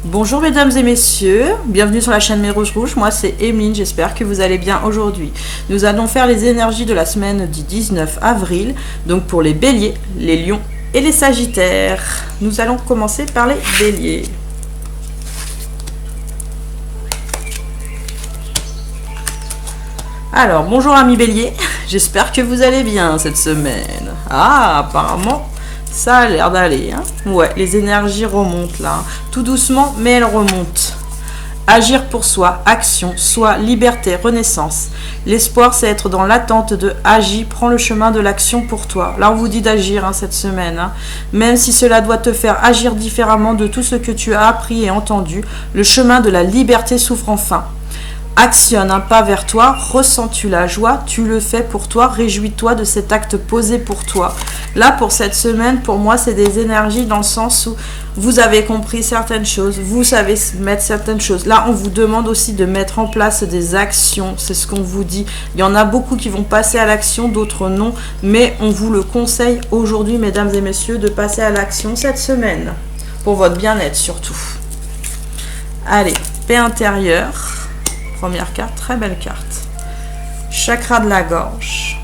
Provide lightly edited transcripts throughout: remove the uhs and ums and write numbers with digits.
Bonjour mesdames et messieurs, bienvenue sur la chaîne Mes Roses Rouges, moi c'est Emeline, j'espère que vous allez bien aujourd'hui. Nous allons faire les énergies de la semaine du 19 avril, donc pour les béliers, les lions et les sagittaires. Nous allons commencer par les béliers. Alors, bonjour amis béliers, j'espère que vous allez bien cette semaine. Ah, apparemment... ça a l'air d'aller, hein. Ouais, les énergies remontent là, tout doucement, mais elles remontent. Agir pour soi, action, soi, liberté, renaissance. L'espoir, c'est être dans l'attente de agir, prends le chemin de l'action pour toi. Là, on vous dit d'agir cette semaine, hein. Même si cela doit te faire agir différemment de tout ce que tu as appris et entendu, le chemin de la liberté s'ouvre enfin. Actionne un pas vers toi, ressens-tu la joie, tu le fais pour toi, réjouis-toi de cet acte posé pour toi. Là, pour cette semaine, pour moi, c'est des énergies dans le sens où vous avez compris certaines choses, vous savez mettre certaines choses. Là, on vous demande aussi de mettre en place des actions, c'est ce qu'on vous dit. Il y en a beaucoup qui vont passer à l'action, d'autres non, mais on vous le conseille aujourd'hui, mesdames et messieurs, de passer à l'action cette semaine, pour votre bien-être surtout. Allez, paix intérieure. Première carte, très belle carte. Chakra de la gorge.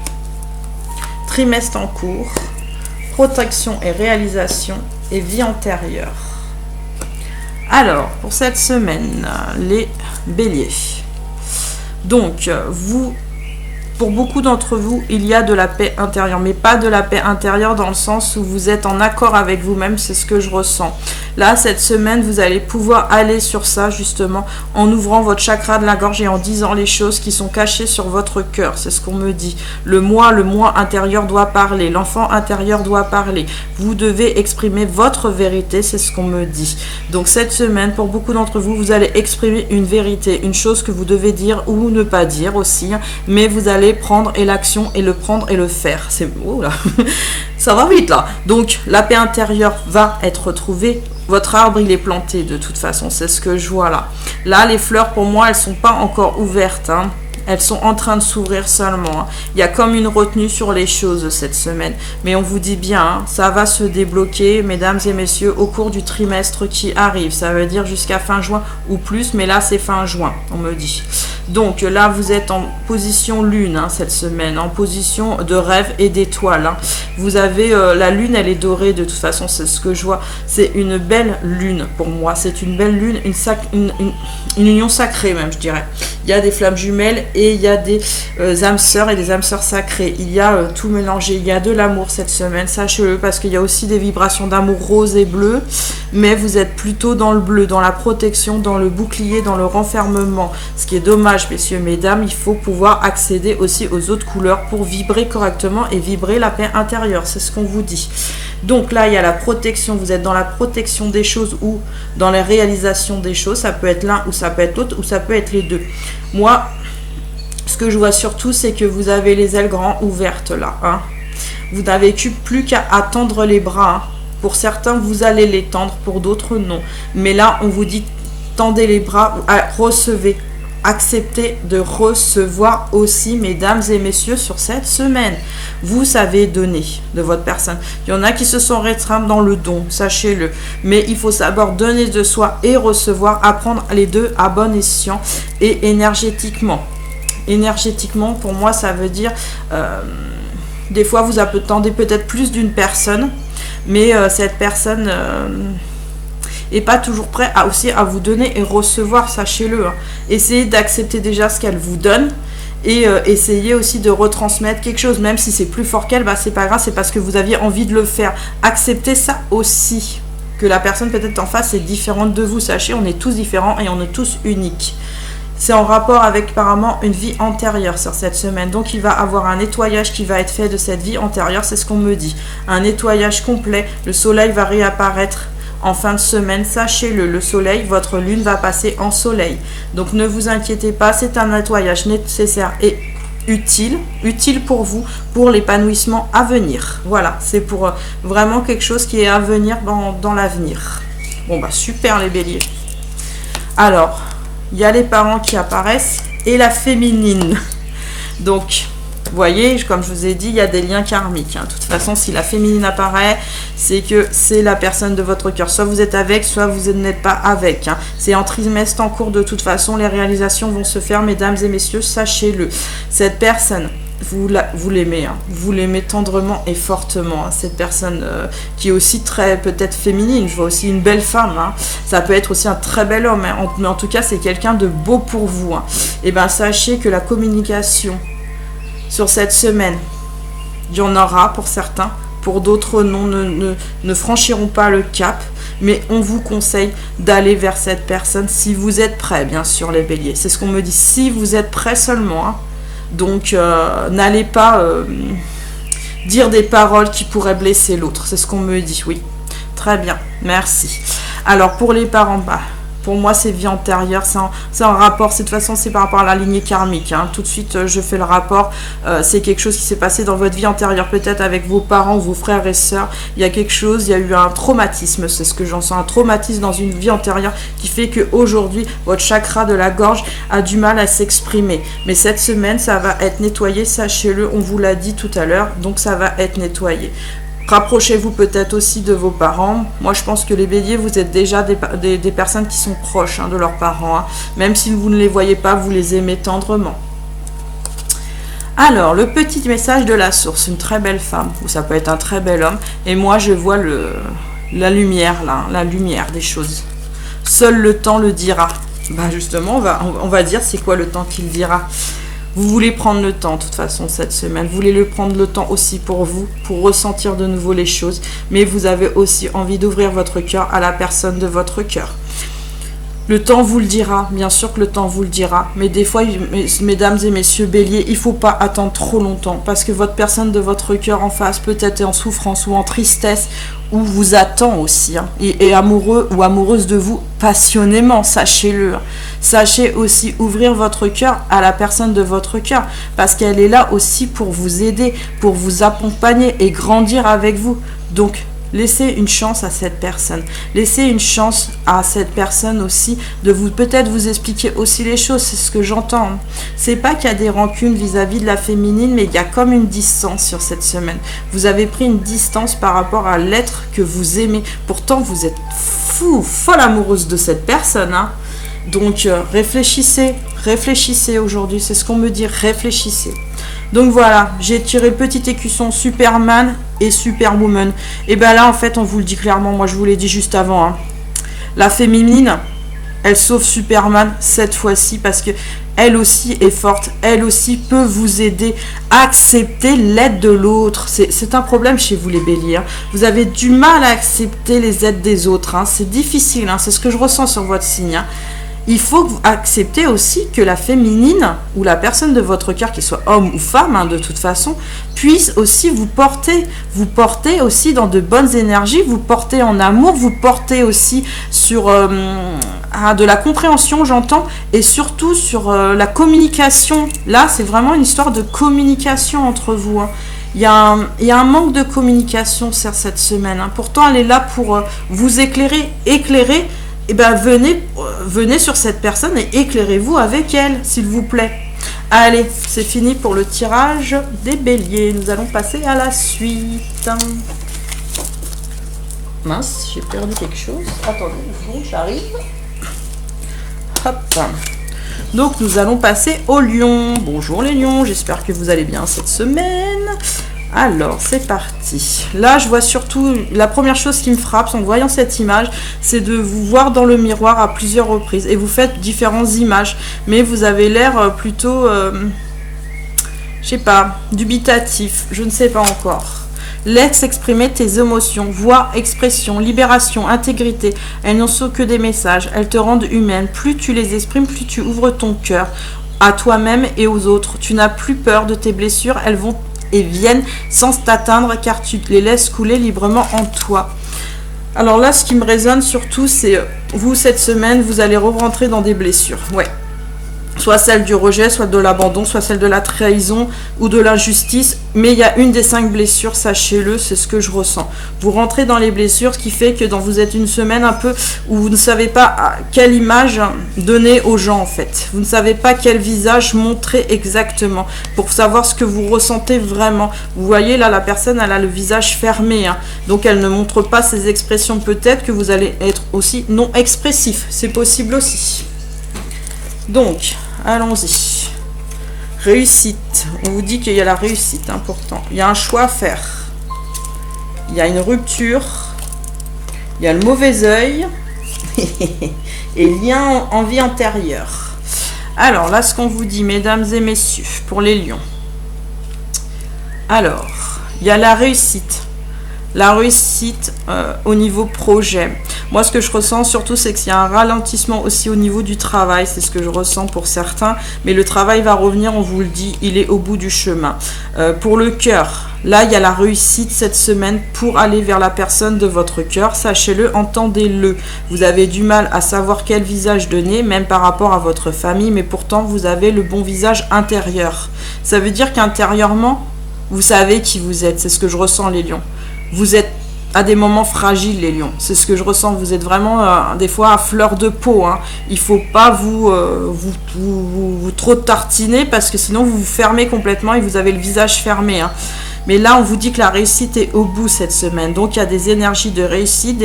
Trimestre en cours. Protection et réalisation et vie antérieure. Alors, pour cette semaine, les béliers. Donc, pour beaucoup d'entre vous, il y a de la paix intérieure, mais pas de la paix intérieure dans le sens où vous êtes en accord avec vous-même, c'est ce que je ressens. Là, cette semaine, vous allez pouvoir aller sur ça, justement, en ouvrant votre chakra de la gorge et en disant les choses qui sont cachées sur votre cœur. C'est ce qu'on me dit. Le moi intérieur doit parler. L'enfant intérieur doit parler. Vous devez exprimer votre vérité, c'est ce qu'on me dit. Donc, cette semaine, pour beaucoup d'entre vous, vous allez exprimer une vérité, une chose que vous devez dire ou ne pas dire aussi, mais vous allez prendre et l'action et le prendre et le faire. C'est... Oh là. Ça va vite là. Donc, la paix intérieure va être retrouvée. Votre arbre, il est planté de toute façon, c'est ce que je vois là. Là, les fleurs, pour moi, elles sont pas encore ouvertes, hein. Elles sont en train de s'ouvrir seulement, hein. Il y a comme une retenue sur les choses cette semaine. Mais on vous dit bien, hein, ça va se débloquer, mesdames et messieurs, au cours du trimestre qui arrive. Ça veut dire jusqu'à fin juin ou plus, mais là, c'est fin juin, on me dit. Donc là, vous êtes en position lune cette semaine, en position de rêve et d'étoile. Vous avez la lune, elle est dorée de toute façon, c'est ce que je vois. C'est une belle lune pour moi. C'est une belle lune, une union sacrée même, je dirais. Il y a des flammes jumelles et il y a des âmes sœurs et des âmes sœurs sacrées. Il y a tout mélangé. Il y a de l'amour cette semaine, sachez-le, parce qu'il y a aussi des vibrations d'amour rose et bleu. Mais vous êtes plutôt dans le bleu, dans la protection, dans le bouclier, dans le renfermement. Ce qui est dommage, messieurs, mesdames, il faut pouvoir accéder aussi aux autres couleurs pour vibrer correctement et vibrer la paix intérieure. C'est ce qu'on vous dit. Donc là, il y a la protection. Vous êtes dans la protection des choses ou dans la réalisation des choses. Ça peut être l'un ou ça peut être l'autre ou ça peut être les deux. Moi, ce que je vois surtout, c'est que vous avez les ailes grandes ouvertes là. Hein. Vous n'avez plus qu'à attendre les bras. Hein. Pour certains, vous allez les tendre, pour d'autres, non. Mais là, on vous dit, tendez les bras, recevez. Acceptez de recevoir aussi, mesdames et messieurs, sur cette semaine. Vous savez donner de votre personne. Il y en a qui se sont restreints dans le don, sachez-le. Mais il faut savoir donner de soi et recevoir, apprendre les deux à bon escient et énergétiquement. Énergétiquement, pour moi, ça veut dire... des fois, vous attendez peut-être plus d'une personne, mais cette personne... et pas toujours prêt aussi à vous donner et recevoir, sachez-le. Hein. Essayez d'accepter déjà ce qu'elle vous donne et essayez aussi de retransmettre quelque chose, même si c'est plus fort qu'elle, bah c'est pas grave, c'est parce que vous aviez envie de le faire. Acceptez ça aussi, que la personne peut-être en face est différente de vous, sachez, on est tous différents et on est tous uniques. C'est en rapport avec apparemment une vie antérieure sur cette semaine. Donc il va avoir un nettoyage qui va être fait de cette vie antérieure, c'est ce qu'on me dit. Un nettoyage complet, le soleil va réapparaître en fin de semaine, sachez-le, le soleil, votre lune va passer en soleil. Donc ne vous inquiétez pas, c'est un nettoyage nécessaire et utile pour vous, pour l'épanouissement à venir. Voilà, c'est pour vraiment quelque chose qui est à venir dans l'avenir. Bon bah super les béliers. Alors, il y a les parents qui apparaissent et la féminine. Donc, Vous voyez, comme je vous ai dit, il y a des liens karmiques. De toute façon, si la féminine apparaît, c'est que c'est la personne de votre cœur. Soit vous êtes avec, soit vous n'êtes pas avec. C'est en trimestre en cours de toute façon. Les réalisations vont se faire, mesdames et messieurs, sachez-le. Cette personne, vous l'aimez, vous l'aimez tendrement et fortement. Cette personne qui est aussi très peut-être féminine. Je vois aussi une belle femme. Ça peut être aussi un très bel homme. Mais en tout cas, c'est quelqu'un de beau pour vous. Et bien, sachez que la communication sur cette semaine, il y en aura pour certains, pour d'autres non, ne franchiront pas le cap, mais on vous conseille d'aller vers cette personne si vous êtes prêts, bien sûr, les béliers. C'est ce qu'on me dit, si vous êtes prêts seulement. Donc, n'allez pas dire des paroles qui pourraient blesser l'autre, c'est ce qu'on me dit, oui. Très bien, merci. Alors, pour les parents, pour moi, c'est vie antérieure, c'est un rapport, de toute façon, c'est par rapport à la lignée karmique. Tout de suite, je fais le rapport, c'est quelque chose qui s'est passé dans votre vie antérieure, peut-être avec vos parents, vos frères et sœurs. Il y a quelque chose, il y a eu un traumatisme, c'est ce que j'en sens, un traumatisme dans une vie antérieure qui fait qu'aujourd'hui, votre chakra de la gorge a du mal à s'exprimer. Mais cette semaine, ça va être nettoyé, sachez-le, on vous l'a dit tout à l'heure, donc ça va être nettoyé. Rapprochez-vous peut-être aussi de vos parents. Moi, je pense que les béliers, vous êtes déjà des personnes qui sont proches de leurs parents. Même si vous ne les voyez pas, vous les aimez tendrement. Alors, le petit message de la source. Une très belle femme, ou ça peut être un très bel homme. Et moi, je vois la lumière, là, la lumière des choses. Seul le temps le dira. Justement, on va dire c'est quoi le temps qu'il dira. Vous voulez prendre le temps, de toute façon, cette semaine. Vous voulez prendre le temps aussi pour vous, pour ressentir de nouveau les choses. Mais vous avez aussi envie d'ouvrir votre cœur à la personne de votre cœur. Le temps vous le dira, bien sûr que le temps vous le dira. Mais des fois, mesdames et messieurs béliers, il ne faut pas attendre trop longtemps. Parce que votre personne de votre cœur en face peut-être est en souffrance ou en tristesse, ou vous attend aussi. Et amoureux ou amoureuse de vous passionnément, sachez-le. Sachez aussi ouvrir votre cœur à la personne de votre cœur. Parce qu'elle est là aussi pour vous aider, pour vous accompagner et grandir avec vous. Donc, laissez une chance à cette personne. Laissez une chance à cette personne aussi de peut-être vous expliquer aussi les choses. C'est ce que j'entends. C'est pas qu'il y a des rancunes vis-à-vis de la féminine, mais il y a comme une distance sur cette semaine. Vous avez pris une distance par rapport à l'être que vous aimez. Pourtant, vous êtes folle amoureuse de cette personne. Donc, réfléchissez aujourd'hui. C'est ce qu'on me dit, réfléchissez. Donc voilà, j'ai tiré le petit écusson Superman et Superwoman. Et bien là, en fait, on vous le dit clairement, moi je vous l'ai dit juste avant. La féminine, elle sauve Superman cette fois-ci parce que elle aussi est forte, elle aussi peut vous aider à accepter l'aide de l'autre. C'est un problème chez vous les béliers. Vous avez du mal à accepter les aides des autres. C'est difficile, c'est ce que je ressens sur votre signe. Il faut que vous acceptez aussi que la féminine ou la personne de votre cœur, qu'il soit homme ou femme, de toute façon, puisse aussi vous porter aussi dans de bonnes énergies, vous porter en amour, vous porter aussi sur de la compréhension, j'entends, et surtout sur la communication. Là, c'est vraiment une histoire de communication entre vous. Il y a un manque de communication sur cette semaine. Pourtant, elle est là pour vous éclairer. Eh bien, venez sur cette personne et éclairez-vous avec elle, s'il vous plaît. Allez, c'est fini pour le tirage des béliers. Nous allons passer à la suite. Mince, j'ai perdu quelque chose. Attendez, j'arrive. Hop. Donc, nous allons passer aux lions. Bonjour les lions, j'espère que vous allez bien cette semaine. Alors, c'est parti. Là, je vois surtout, la première chose qui me frappe en voyant cette image, c'est de vous voir dans le miroir à plusieurs reprises. Et vous faites différentes images, mais vous avez l'air plutôt, je sais pas, dubitatif, je ne sais pas encore. Laisse exprimer tes émotions, voix, expression, libération, intégrité. Elles n'en sont que des messages, elles te rendent humaine. Plus tu les exprimes, plus tu ouvres ton cœur à toi-même et aux autres. Tu n'as plus peur de tes blessures, elles vont et viennent sans t'atteindre car tu les laisses couler librement en toi. Alors là, ce qui me résonne surtout, c'est vous, cette semaine, vous allez re-rentrer dans des blessures. Ouais. soit celle du rejet, soit de l'abandon, soit celle de la trahison ou de l'injustice. Mais il y a une des 5 blessures, sachez-le, c'est ce que je ressens. Vous rentrez dans les blessures, ce qui fait que vous êtes une semaine un peu où vous ne savez pas quelle image donner aux gens en fait. Vous ne savez pas quel visage montrer exactement pour savoir ce que vous ressentez vraiment. Vous voyez là, la personne, elle a le visage fermé, hein, donc elle ne montre pas ses expressions. Peut-être que vous allez être aussi non expressif, c'est possible aussi. Donc, allons-y. Réussite. On vous dit qu'il y a la réussite, hein, pourtant. Il y a un choix à faire. Il y a une rupture. Il y a le mauvais œil. Et lien en vie antérieure. Alors, là, ce qu'on vous dit, mesdames et messieurs, pour les lions. Alors, il y a la réussite. La réussite au niveau projet. Moi, ce que je ressens surtout, c'est qu'il y a un ralentissement aussi au niveau du travail. C'est ce que je ressens pour certains. Mais le travail va revenir, on vous le dit, il est au bout du chemin. Pour le cœur, là, il y a la réussite cette semaine pour aller vers la personne de votre cœur. Sachez-le, entendez-le. Vous avez du mal à savoir quel visage donner, même par rapport à votre famille. Mais pourtant, vous avez le bon visage intérieur. Ça veut dire qu'intérieurement, vous savez qui vous êtes. C'est ce que je ressens, les lions. Vous êtes à des moments fragiles, les lions. C'est ce que je ressens. Vous êtes vraiment des fois à fleur de peau. Hein. Il ne faut pas vous trop tartiner parce que sinon vous vous fermez complètement et vous avez le visage fermé. Hein. Mais là, on vous dit que la réussite est au bout cette semaine. Donc, il y a des énergies de réussite,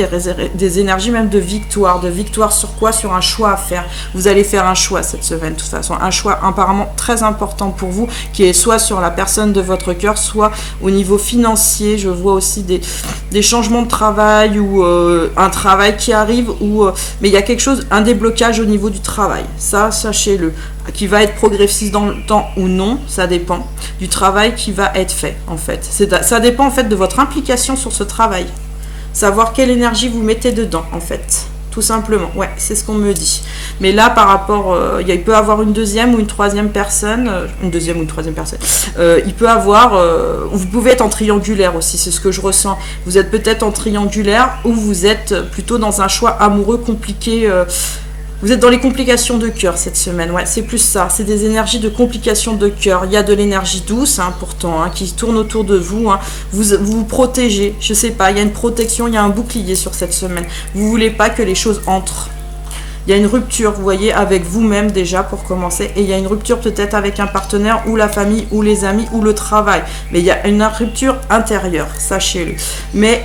des énergies même de victoire. De victoire sur quoi? Sur un choix à faire. Vous allez faire un choix cette semaine, de toute façon. Un choix apparemment très important pour vous, qui est soit sur la personne de votre cœur, soit au niveau financier. Je vois aussi des changements de travail ou un travail qui arrive. Mais il y a quelque chose, un déblocage au niveau du travail. Ça, sachez-le. Qui va être progressif dans le temps ou non, ça dépend du travail qui va être fait en fait. Ça dépend en fait de votre implication sur ce travail. Savoir quelle énergie vous mettez dedans en fait. Tout simplement, ouais, c'est ce qu'on me dit. Mais là, par rapport, il peut avoir une deuxième ou une troisième personne. Il peut avoir, vous pouvez être en triangulaire aussi, c'est ce que je ressens. Vous êtes peut-être en triangulaire ou vous êtes plutôt dans un choix amoureux compliqué. Vous êtes dans les complications de cœur cette semaine, ouais, c'est plus ça, c'est des énergies de complications de cœur. Il y a de l'énergie douce, hein, pourtant, hein, qui tourne autour de vous, hein. Vous protégez, je sais pas, il y a une protection, il y a un bouclier sur cette semaine. Vous voulez pas que les choses entrent. Il y a une rupture, vous voyez, avec vous-même déjà pour commencer, et il y a une rupture peut-être avec un partenaire ou la famille ou les amis ou le travail. Mais il y a une rupture intérieure, sachez-le. Mais,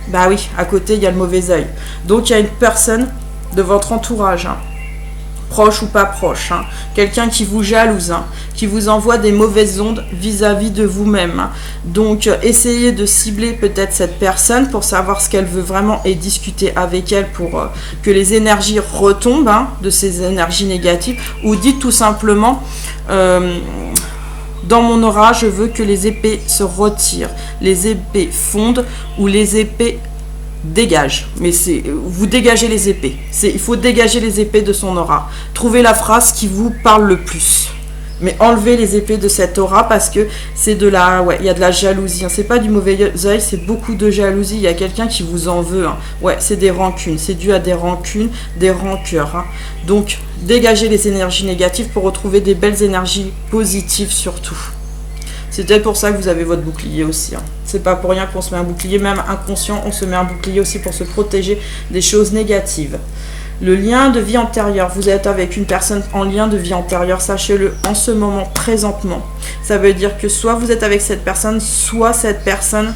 bah oui, à côté, il y a le mauvais œil. Donc il y a une personne de votre entourage, hein, proche ou pas proche, hein, quelqu'un qui vous jalouse, hein, qui vous envoie des mauvaises ondes vis-à-vis de vous-même. Hein. Donc, essayez de cibler peut-être cette personne pour savoir ce qu'elle veut vraiment et discuter avec elle pour que les énergies retombent, hein, de ces énergies négatives, ou dites tout simplement... dans mon aura, je veux que les épées se retirent, les épées fondent ou les épées dégage, mais vous dégagez les épées. Il faut dégager les épées de son aura. Trouvez la phrase qui vous parle le plus. Mais enlevez les épées de cette aura parce que c'est il y a de la jalousie. Hein. C'est pas du mauvais œil, c'est beaucoup de jalousie. Il y a quelqu'un qui vous en veut. Hein. Ouais, c'est des rancunes. C'est dû à des rancunes, des rancœurs. Hein. Donc, dégagez les énergies négatives pour retrouver des belles énergies positives surtout. C'est peut-être pour ça que vous avez votre bouclier aussi. Hein. C'est pas pour rien qu'on se met un bouclier, même inconscient, on se met un bouclier aussi pour se protéger des choses négatives. Le lien de vie antérieure, vous êtes avec une personne en lien de vie antérieure, sachez-le en ce moment, présentement. Ça veut dire que soit vous êtes avec cette personne, soit cette personne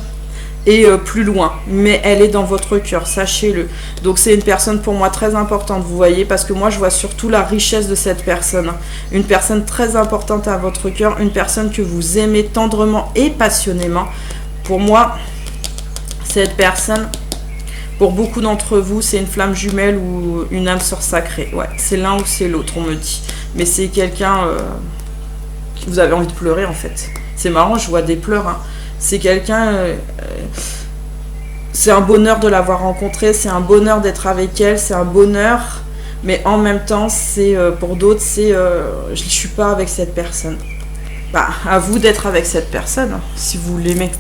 est plus loin, mais elle est dans votre cœur, sachez-le. Donc c'est une personne pour moi très importante, vous voyez, parce que moi je vois surtout la richesse de cette personne. Une personne très importante à votre cœur, une personne que vous aimez tendrement et passionnément. Pour moi, cette personne, pour beaucoup d'entre vous, c'est une flamme jumelle ou une âme sœur sacrée. Ouais, c'est l'un ou c'est l'autre, on me dit. Mais c'est quelqu'un que vous avez envie de pleurer en fait. C'est marrant, je vois des pleurs, hein. C'est quelqu'un, c'est un bonheur de l'avoir rencontrée, c'est un bonheur d'être avec elle, c'est un bonheur, mais en même temps, c'est pour d'autres, je ne suis pas avec cette personne. Bah, à vous d'être avec cette personne, hein, si vous l'aimez.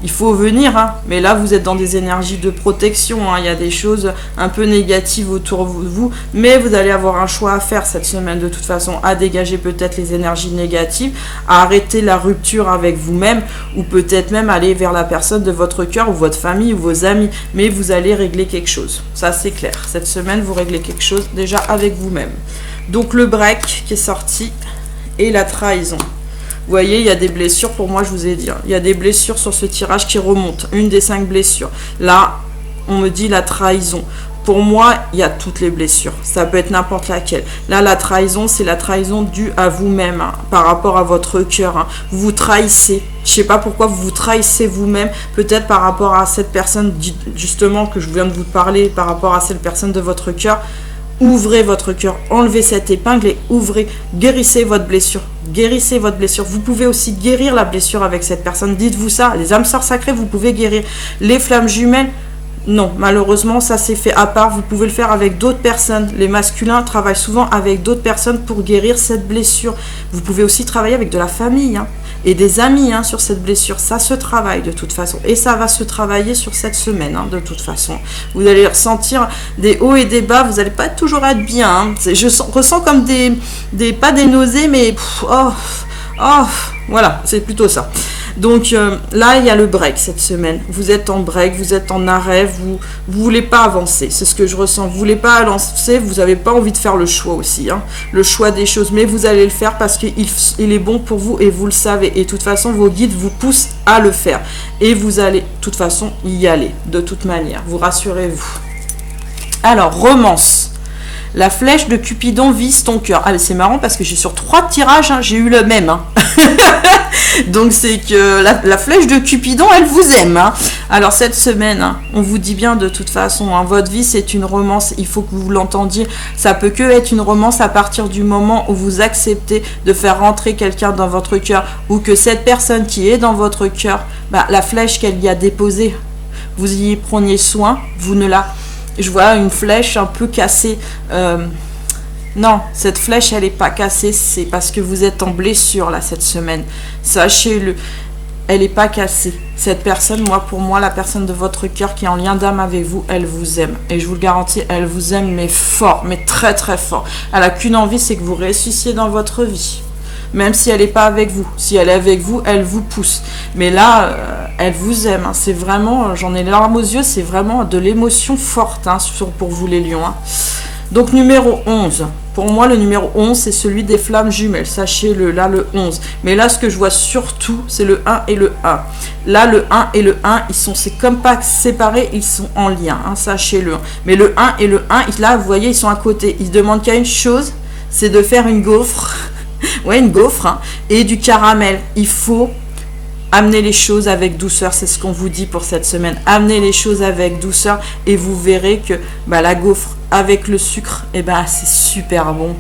il faut venir, hein. Mais là vous êtes dans des énergies de protection, hein. Il y a des choses un peu négatives autour de vous, mais vous allez avoir un choix à faire cette semaine de toute façon, à dégager peut-être les énergies négatives, à arrêter la rupture avec vous-même, ou peut-être même aller vers la personne de votre cœur, ou votre famille, ou vos amis, mais vous allez régler quelque chose, ça c'est clair. Cette semaine vous réglez quelque chose déjà avec vous-même. Donc le break qui est sorti, et la trahison. Vous voyez, il y a des blessures, pour moi, je vous ai dit. Hein, il y a des blessures sur ce tirage qui remontent. Une des 5 blessures. Là, on me dit la trahison. Pour moi, il y a toutes les blessures. Ça peut être n'importe laquelle. Là, la trahison, c'est la trahison due à vous-même, hein, par rapport à votre cœur. Hein. Vous vous trahissez. Je ne sais pas pourquoi vous vous trahissez vous-même. Peut-être par rapport à cette personne, justement, que je viens de vous parler, par rapport à cette personne de votre cœur. Ouvrez votre cœur, enlevez cette épingle et ouvrez, guérissez votre blessure. Guérissez votre blessure. Vous pouvez aussi guérir la blessure avec cette personne. Dites-vous ça. Les âmes sœurs sacrées, vous pouvez guérir. Les flammes jumelles, non. Malheureusement, ça c'est fait à part. Vous pouvez le faire avec d'autres personnes. Les masculins travaillent souvent avec d'autres personnes pour guérir cette blessure. Vous pouvez aussi travailler avec de la famille, hein, et des amis, hein, sur cette blessure. Ça se travaille de toute façon. Et ça va se travailler sur cette semaine, hein, de toute façon. Vous allez ressentir des hauts et des bas. Vous n'allez pas toujours être bien. Hein. Ressens comme pas des nausées, mais voilà, c'est plutôt ça. Donc là, il y a le break cette semaine. Vous êtes en break, vous êtes en arrêt, vous voulez pas avancer. C'est ce que je ressens. Vous voulez pas avancer, vous n'avez pas envie de faire le choix aussi. Hein, le choix des choses. Mais vous allez le faire parce qu'il est bon pour vous et vous le savez. Et de toute façon, vos guides vous poussent à le faire. Et vous allez, de toute façon, y aller. De toute manière. Vous rassurez-vous. Alors, romance. La flèche de Cupidon vise ton cœur. Ah, mais c'est marrant parce que j'ai sur 3 tirages, hein, j'ai eu le même. Hein. Donc c'est que la flèche de Cupidon, elle vous aime. Hein. Alors cette semaine, hein, on vous dit bien de toute façon, hein, votre vie c'est une romance, il faut que vous l'entendiez. Ça peut que être une romance à partir du moment où vous acceptez de faire rentrer quelqu'un dans votre cœur, ou que cette personne qui est dans votre cœur, bah, la flèche qu'elle y a déposée, vous y preniez soin, vous ne la... Je vois une flèche un peu cassée. Non, cette flèche, elle n'est pas cassée. C'est parce que vous êtes en blessure, là, cette semaine. Sachez-le. Elle n'est pas cassée. Cette personne, pour moi, la personne de votre cœur qui est en lien d'âme avec vous, elle vous aime. Et je vous le garantis, elle vous aime, mais fort, mais très, très fort. Elle n'a qu'une envie, c'est que vous réussissiez dans votre vie. Même si elle n'est pas avec vous. Si elle est avec vous, elle vous pousse. Mais là, elle vous aime. Hein. C'est vraiment, j'en ai les larmes aux yeux, c'est vraiment de l'émotion forte, hein, pour vous les lions. Hein. Donc numéro 11. Pour moi, le numéro 11, c'est celui des flammes jumelles. Sachez-le, là, le 11. Mais là, ce que je vois surtout, c'est le 1 et le 1. Là, le 1 et le 1, c'est comme pas séparés, ils sont en lien. Hein, sachez-le. Mais le 1 et le 1, là, vous voyez, ils sont à côté. Ils demandent qu'à une chose, c'est de faire une gaufre. Ouais, une gaufre, hein, et du caramel. Il faut amener les choses avec douceur, c'est ce qu'on vous dit pour cette semaine. Amenez les choses avec douceur et vous verrez que la gaufre avec le sucre, c'est super bon,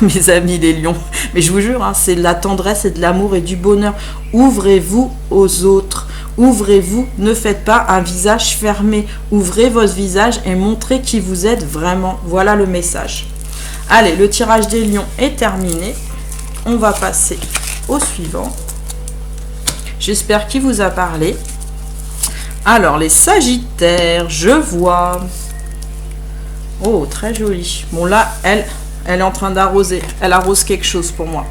mes amis les lions. Mais je vous jure, hein, c'est de la tendresse et de l'amour et du bonheur. Ouvrez-vous aux autres. Ouvrez-vous, ne faites pas un visage fermé. Ouvrez votre visage et montrez qui vous êtes vraiment. Voilà le message. Allez, le tirage des lions est terminé. On va passer au suivant. J'espère qu'il vous a parlé. Alors, les Sagittaires, je vois. Oh, très joli. Bon, là, elle est en train d'arroser. Elle arrose quelque chose pour moi.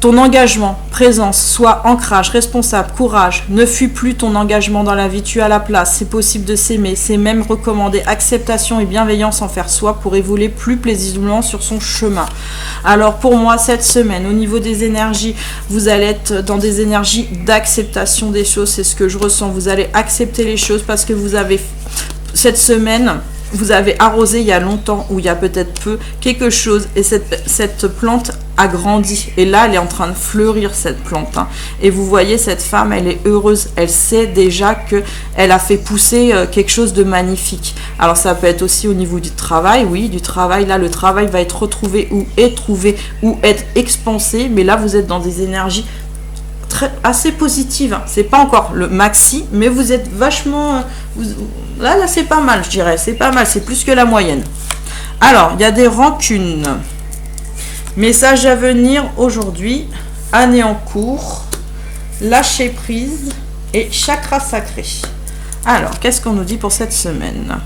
Ton engagement, présence, soit ancrage, responsable, courage. Ne fuis plus ton engagement dans la vie. Tu as la place. C'est possible de s'aimer. C'est même recommandé. Acceptation et bienveillance envers soi pour évoluer plus paisiblement sur son chemin. Alors pour moi, cette semaine, au niveau des énergies, vous allez être dans des énergies d'acceptation des choses. C'est ce que je ressens. Vous allez accepter les choses parce que vous avez, cette semaine, vous avez arrosé il y a longtemps ou il y a peut-être peu quelque chose et cette plante a grandi et là elle est en train de fleurir cette plante, hein. Et vous voyez cette femme, elle est heureuse, elle sait déjà que elle a fait pousser quelque chose de magnifique. Alors ça peut être aussi au niveau du travail, oui, du travail, là le travail va être retrouvé ou être trouvé ou être expansé, mais là vous êtes dans des énergies assez positive, hein. C'est pas encore le maxi, mais vous êtes vachement... Là c'est pas mal, je dirais. C'est pas mal, c'est plus que la moyenne. Alors, il y a des rancunes. Message à venir aujourd'hui. Année en cours. Lâcher prise. et chakra sacré. Alors, qu'est-ce qu'on nous dit pour cette semaine?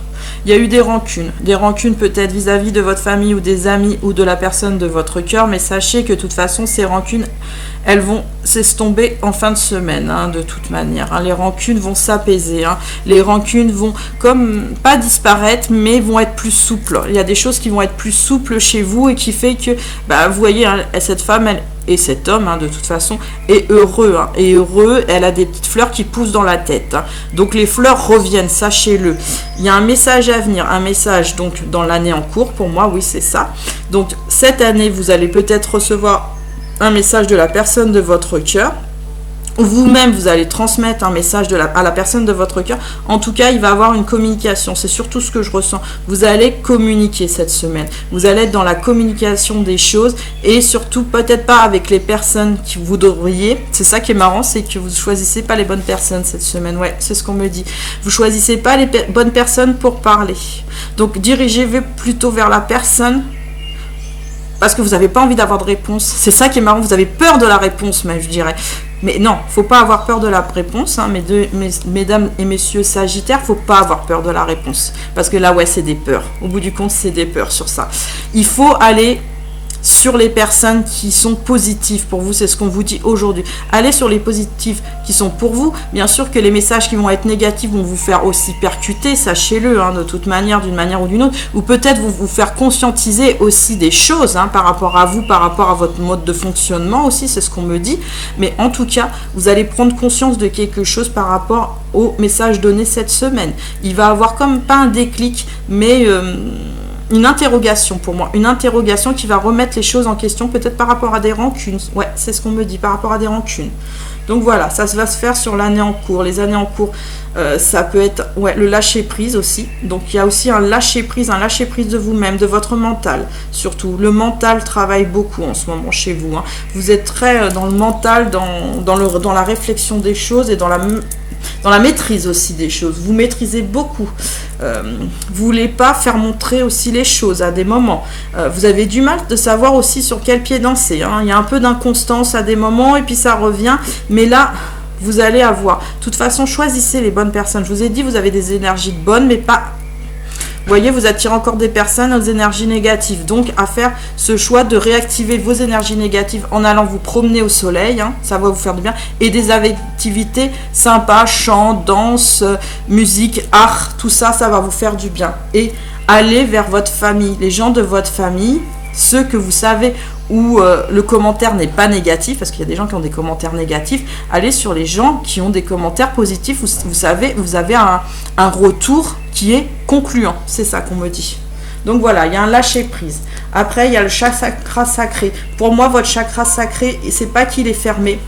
Il y a eu des rancunes peut-être vis-à-vis de votre famille ou des amis ou de la personne de votre cœur, mais sachez que de toute façon, ces rancunes, elles vont s'estomper en fin de semaine, hein, de toute manière. Hein. Les rancunes vont s'apaiser, hein. Les rancunes vont, comme, pas disparaître, mais vont être plus souples. Il y a des choses qui vont être plus souples chez vous et qui fait que, bah, vous voyez, hein, cette femme, elle, et cet homme, hein, de toute façon, est heureux. Hein, est heureux, elle a des petites fleurs qui poussent dans la tête. Hein. Donc les fleurs reviennent, sachez-le. Il y a un message à venir, un message donc dans l'année en cours, pour moi, oui, c'est ça. Donc cette année, vous allez peut-être recevoir un message de la personne de votre cœur. Vous-même, vous allez transmettre un message à la personne de votre cœur. En tout cas, il va y avoir une communication. C'est surtout ce que je ressens. Vous allez communiquer cette semaine. Vous allez être dans la communication des choses et surtout, peut-être pas avec les personnes qui vous devriez. C'est ça qui est marrant, c'est que vous ne choisissez pas les bonnes personnes cette semaine. Ouais, c'est ce qu'on me dit. Vous choisissez pas les bonnes personnes pour parler. Donc, dirigez-vous plutôt vers la personne parce que vous n'avez pas envie d'avoir de réponse. C'est ça qui est marrant. Vous avez peur de la réponse, même, je dirais. Mais non, faut pas avoir peur de la réponse, hein, mesdames et messieurs Sagittaires, faut pas avoir peur de la réponse. Parce que là, ouais, c'est des peurs. Au bout du compte, c'est des peurs sur ça. Il faut aller sur les personnes qui sont positives pour vous, c'est ce qu'on vous dit aujourd'hui. Allez sur les positifs qui sont pour vous. Bien sûr que les messages qui vont être négatifs vont vous faire aussi percuter, sachez-le, hein, de toute manière, d'une manière ou d'une autre, ou peut-être vous faire conscientiser aussi des choses, hein, par rapport à vous, par rapport à votre mode de fonctionnement aussi, c'est ce qu'on me dit. Mais en tout cas, vous allez prendre conscience de quelque chose par rapport au message donné cette semaine. Il va avoir comme pas un déclic, mais une interrogation pour moi, une interrogation qui va remettre les choses en question, peut-être par rapport à des rancunes. Ouais, c'est ce qu'on me dit, par rapport à des rancunes. Donc voilà, ça va se faire sur l'année en cours. Les années en cours, ça peut être le lâcher-prise aussi. Donc il y a aussi un lâcher-prise de vous-même, de votre mental. Surtout, le mental travaille beaucoup en ce moment chez vous. Hein. Vous êtes très dans le mental, dans la réflexion des choses et dans la maîtrise aussi des choses. Vous maîtrisez beaucoup. Vous voulez pas faire montrer aussi les choses à des moments. Vous avez du mal de savoir aussi sur quel pied danser. Hein. Il y a un peu d'inconstance à des moments et puis ça revient. Mais là, vous allez avoir. De toute façon, choisissez les bonnes personnes. Je vous ai dit, vous avez des énergies bonnes, mais pas... Vous voyez, vous attirez encore des personnes aux énergies négatives. Donc, à faire ce choix de réactiver vos énergies négatives en allant vous promener au soleil. Hein, ça va vous faire du bien. Et des activités sympas, chant, danse, musique, art, tout ça, ça va vous faire du bien. Et allez vers votre famille. Les gens de votre famille, ceux que vous savez où le commentaire n'est pas négatif, parce qu'il y a des gens qui ont des commentaires négatifs, allez sur les gens qui ont des commentaires positifs. Vous savez, vous avez un retour qui est concluant, c'est ça qu'on me dit. Donc voilà, il y a un lâcher-prise. Après, il y a le chakra sacré. Pour moi, votre chakra sacré, c'est pas qu'il est fermé,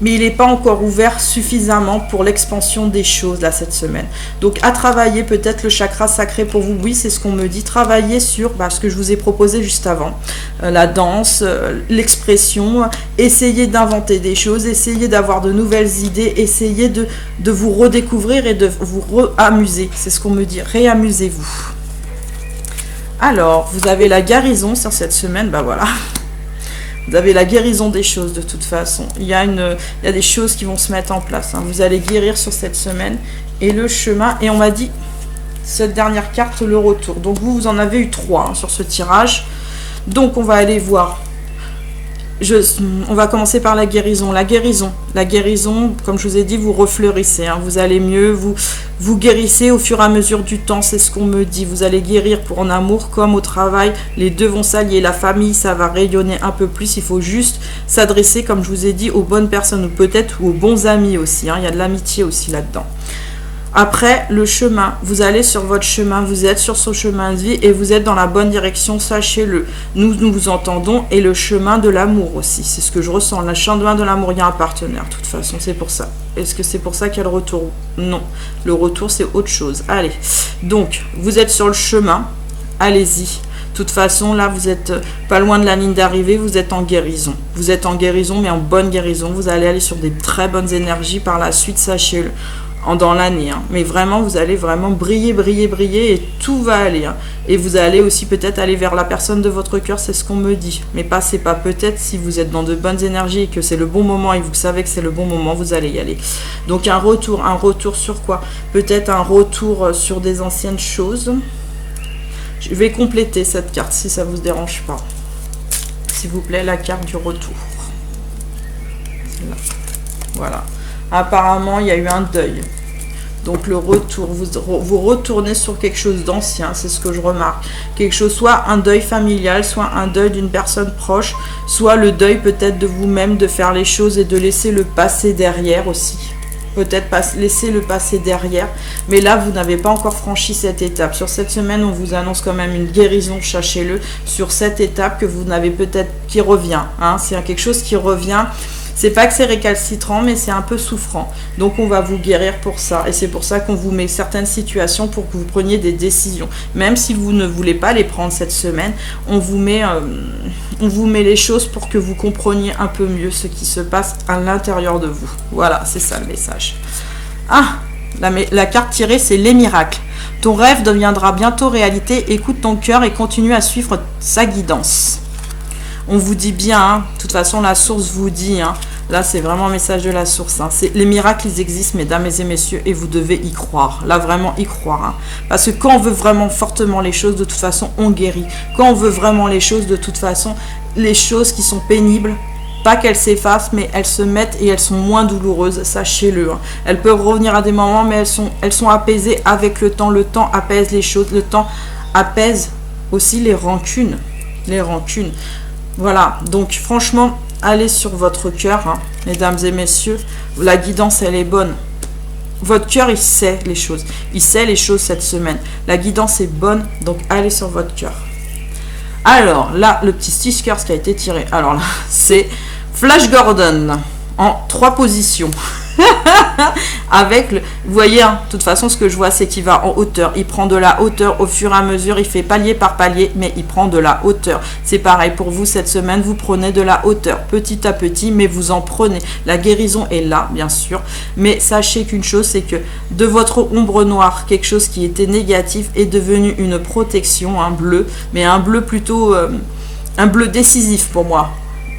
mais il n'est pas encore ouvert suffisamment pour l'expansion des choses là cette semaine. Donc à travailler peut-être le chakra sacré pour vous, oui c'est ce qu'on me dit, travailler sur ce que je vous ai proposé juste avant, la danse, l'expression, essayez d'inventer des choses, essayez d'avoir de nouvelles idées, essayez de vous redécouvrir et de vous réamuser, c'est ce qu'on me dit, réamusez-vous. Alors, vous avez la guérison sur cette semaine, voilà. Vous avez la guérison des choses de toute façon. Il y a des choses qui vont se mettre en place. Hein. Vous allez guérir sur cette semaine. Et le chemin, et on m'a dit, cette dernière carte, le retour. Donc vous en avez eu 3 sur ce tirage. Donc on va aller voir. On va commencer par la guérison. La guérison, comme je vous ai dit, vous refleurissez. Hein. Vous allez mieux, vous guérissez au fur et à mesure du temps. C'est ce qu'on me dit. Vous allez guérir pour en amour comme au travail. Les deux vont s'allier. La famille, ça va rayonner un peu plus. Il faut juste s'adresser, comme je vous ai dit, aux bonnes personnes ou peut-être aux bons amis aussi. Hein. Il y a de l'amitié aussi là-dedans. Après, le chemin, vous allez sur votre chemin, vous êtes sur ce chemin de vie et vous êtes dans la bonne direction, sachez-le. Nous vous entendons et le chemin de l'amour aussi, c'est ce que je ressens. Le chemin de l'amour, il y a un partenaire, de toute façon, c'est pour ça. Est-ce que c'est pour ça qu'il y a le retour? Non, le retour, c'est autre chose. Allez, donc, vous êtes sur le chemin, allez-y. De toute façon, là, vous êtes pas loin de la ligne d'arrivée, vous êtes en guérison. Vous êtes en guérison, mais en bonne guérison. Vous allez aller sur des très bonnes énergies par la suite, sachez-le. dans l'année, hein. Mais vraiment, vous allez vraiment briller, briller, briller et tout va aller, hein. Et vous allez aussi peut-être aller vers la personne de votre cœur, c'est ce qu'on me dit. Mais c'est pas peut-être, si vous êtes dans de bonnes énergies et que c'est le bon moment et vous savez que c'est le bon moment, vous allez y aller. Donc un retour sur quoi? Peut-être un retour sur des anciennes choses. Je vais compléter cette carte si ça vous dérange pas. S'il vous plaît, la carte du retour. Là. Voilà. Apparemment, il y a eu un deuil. Donc le retour, vous retournez sur quelque chose d'ancien, c'est ce que je remarque. Quelque chose, soit un deuil familial, soit un deuil d'une personne proche, soit le deuil peut-être de vous-même, de faire les choses et de laisser le passé derrière aussi. Peut-être laisser le passé derrière, mais là vous n'avez pas encore franchi cette étape. Sur cette semaine, on vous annonce quand même une guérison, sachez-le, sur cette étape que vous n'avez peut-être, qui revient, hein. C'est quelque chose qui revient. C'est pas que c'est récalcitrant, mais c'est un peu souffrant. Donc on va vous guérir pour ça. Et c'est pour ça qu'on vous met certaines situations pour que vous preniez des décisions. Même si vous ne voulez pas les prendre cette semaine, on vous met les choses pour que vous compreniez un peu mieux ce qui se passe à l'intérieur de vous. Voilà, c'est ça le message. Ah, la carte tirée, c'est les miracles. Ton rêve deviendra bientôt réalité. Écoute ton cœur et continue à suivre sa guidance. On vous dit bien, hein, de toute façon la source vous dit, hein, là c'est vraiment un message de la source, hein, les miracles ils existent mesdames et messieurs et vous devez y croire, là vraiment y croire, hein, parce que quand on veut vraiment fortement les choses, de toute façon on guérit, quand on veut vraiment les choses, de toute façon les choses qui sont pénibles, pas qu'elles s'effacent, mais elles se mettent et elles sont moins douloureuses, sachez-le, hein. Elles peuvent revenir à des moments, mais elles sont apaisées avec le temps apaise les choses, le temps apaise aussi les rancunes. Voilà, donc franchement, allez sur votre cœur, hein, mesdames et messieurs. La guidance, elle est bonne. Votre cœur, il sait les choses. Il sait les choses cette semaine. La guidance est bonne, donc allez sur votre cœur. Alors, là, le petit sticker qui a été tiré. Alors là, c'est Flash Gordon en 3 positions. Avec le, vous voyez, hein, de toute façon, ce que je vois, c'est qu'il va en hauteur. Il prend de la hauteur au fur et à mesure. Il fait palier par palier, mais il prend de la hauteur. C'est pareil pour vous cette semaine. Vous prenez de la hauteur petit à petit, mais vous en prenez. La guérison est là, bien sûr. Mais sachez qu'une chose, c'est que de votre ombre noire, quelque chose qui était négatif est devenu une protection, un bleu, mais un bleu plutôt, un bleu décisif pour moi.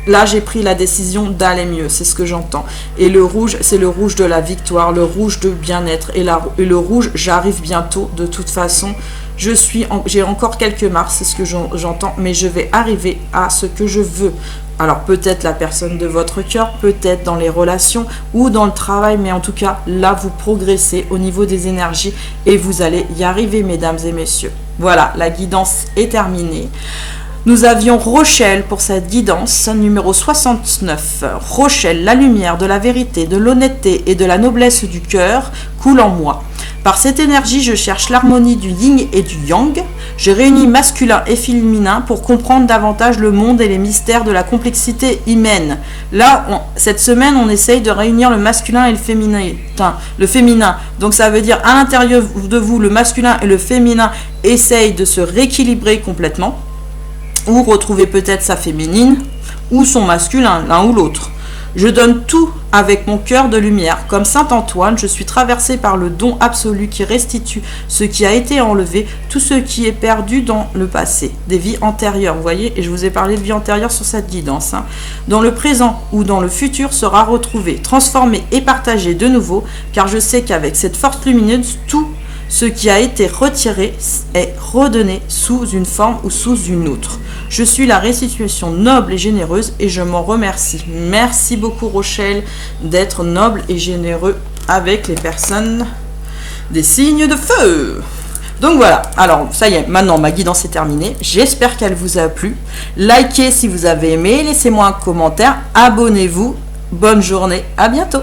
Là, j'ai pris la décision d'aller mieux, c'est ce que j'entends. Et le rouge, c'est le rouge de la victoire, le rouge de bien-être. Et le rouge, j'arrive bientôt. De toute façon, j'ai encore quelques marches, c'est ce que j'entends, mais je vais arriver à ce que je veux. Alors, peut-être la personne de votre cœur, peut-être dans les relations ou dans le travail, mais en tout cas, là, vous progressez au niveau des énergies et vous allez y arriver, mesdames et messieurs. Voilà, la guidance est terminée. Nous avions Rochelle pour cette guidance, numéro 69. Rochelle, la lumière de la vérité, de l'honnêteté et de la noblesse du cœur coule en moi. Par cette énergie, je cherche l'harmonie du yin et du yang. Je réunis masculin et féminin pour comprendre davantage le monde et les mystères de la complexité humaine. Là, cette semaine, on essaye de réunir le masculin et le féminin. Donc ça veut dire à l'intérieur de vous, le masculin et le féminin essayent de se rééquilibrer complètement. Ou retrouver peut-être sa féminine ou son masculin, l'un ou l'autre. Je donne tout avec mon cœur de lumière. Comme Saint Antoine, je suis traversée par le don absolu qui restitue ce qui a été enlevé, tout ce qui est perdu dans le passé, des vies antérieures, vous voyez, et je vous ai parlé de vie antérieure sur cette guidance, hein. Dans le présent ou dans le futur sera retrouvé, transformé et partagé de nouveau, car je sais qu'avec cette force lumineuse, tout ce qui a été retiré est redonné sous une forme ou sous une autre. Je suis la restitution noble et généreuse et je m'en remercie. Merci beaucoup Rochelle d'être noble et généreux avec les personnes des signes de feu. Donc voilà, alors ça y est, maintenant ma guidance est terminée. J'espère qu'elle vous a plu. Likez si vous avez aimé, laissez-moi un commentaire, abonnez-vous. Bonne journée, à bientôt.